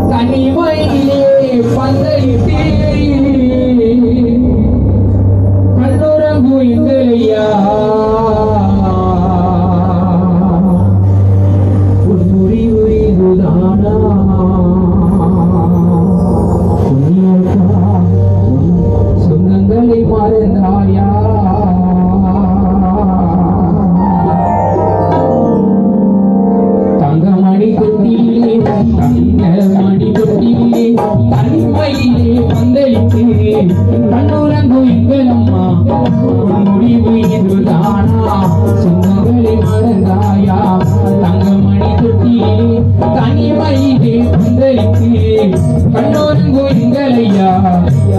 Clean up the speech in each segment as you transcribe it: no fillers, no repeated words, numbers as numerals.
தனிமையிலே பந்தலிட்டு கண்ணுறங்கு எங்களையா உன் முடிவு இதுதானா சொந்தங்களை மறந்தாயா தங்கமணி கொட்டிலே தங்கமணி கொட்டிலே தனிமையிலே பந்தலிட்டு கண்ணுறங்கு எங்களம்மா உன் முடிவு இதுதானா சொந்தங்களை மறந்தாயா தங்கமணி கொட்டிலே தனிமையிலே பந்தலிட்டு கண்ணுறங்கு எங்களையா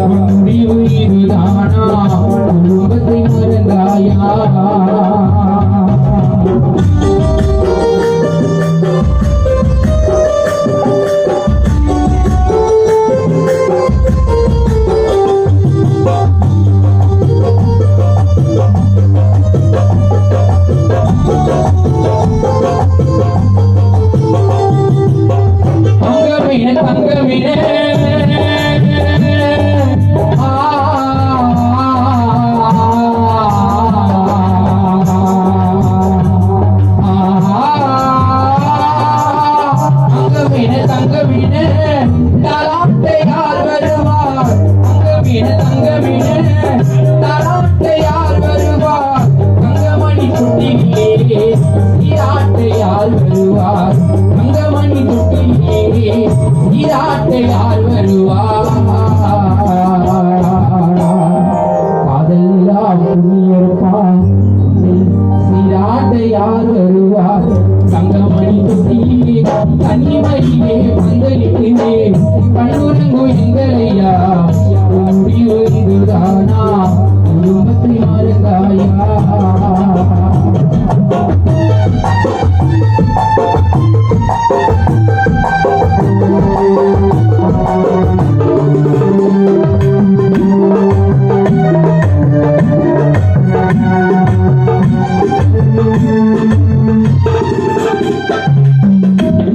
உன் முடிவு இதுதானா குடும்பத்தை மறந்தாயா தனிமையிலே வந்தலிட்டே கண்ணுறங்கு எங்களையா முடிவு இதுதானா குடும்பத்தை மறந்தாயா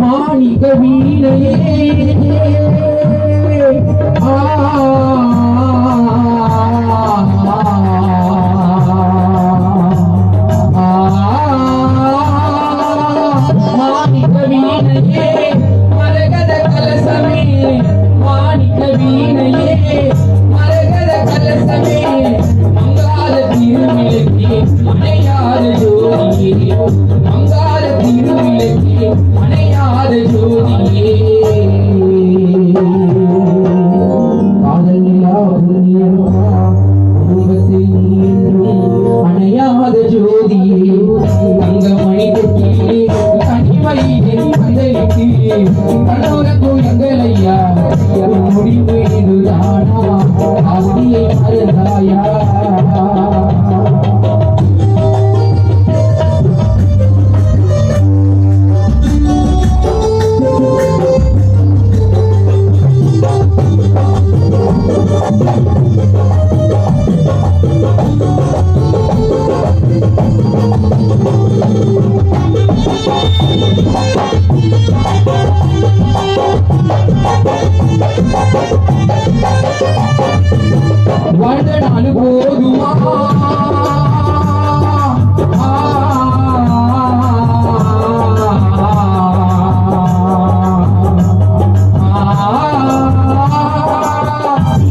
மாணிக்க வீணையே மாணிக்க வீணையே மரகத கலசமே மாணிக்க வீணையே மரகத கலசமே மங்கால திருவிளக்கே மனையாத ஜோதியே மங்கால திருவிளக்கே மனையாத ஜோதியே காதல் நிலா புண்ணியமா குடும்பத்தில் என்றும் அணையாத ஜோதியே தங்கமணி கொட்டிலே தனிமையிலே பந்தலிட்டு கண்ணுறங்கு எங்களையா முடிவு இதுதானா ஆசையை மறந்தாயா வாழ்ந்த நாள் போதுமா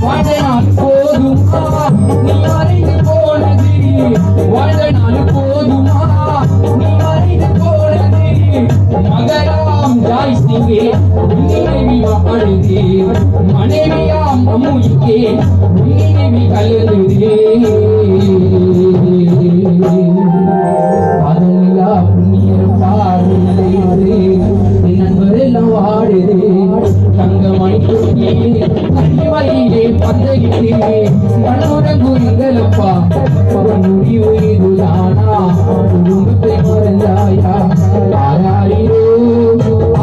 வாழ்ந்த நாள் போதுமா நீ மறைந்து போனது வாழ்ந்த நாள் போதுமா நீ மறைந்து போனது மகராம் ஜாய் சிங்கே நினைவி வாழுதே மனைவியாம் அம்முக்கே நினைவி கலந்துதே அதல்லா புண்ணியம் பாடுதே நண்பரெல்லாம் வாடுதே தங்கமணி கொட்டிலே தனிமையிலே பந்தலிட்டே கண்ணுறங்கு எங்களப்பா முடிவு இதுதானா குடும்பத்தை மறந்தாயா ஆராயிரோ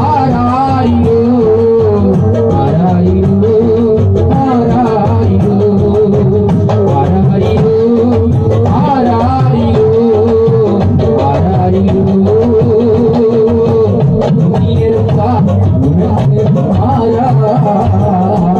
ஆராயிரோ ஆராயிரோ ஆராயிரோ ஆராயிரோ ஆராயிரோ ஆராயிரோ நீ உனக்கு மாறா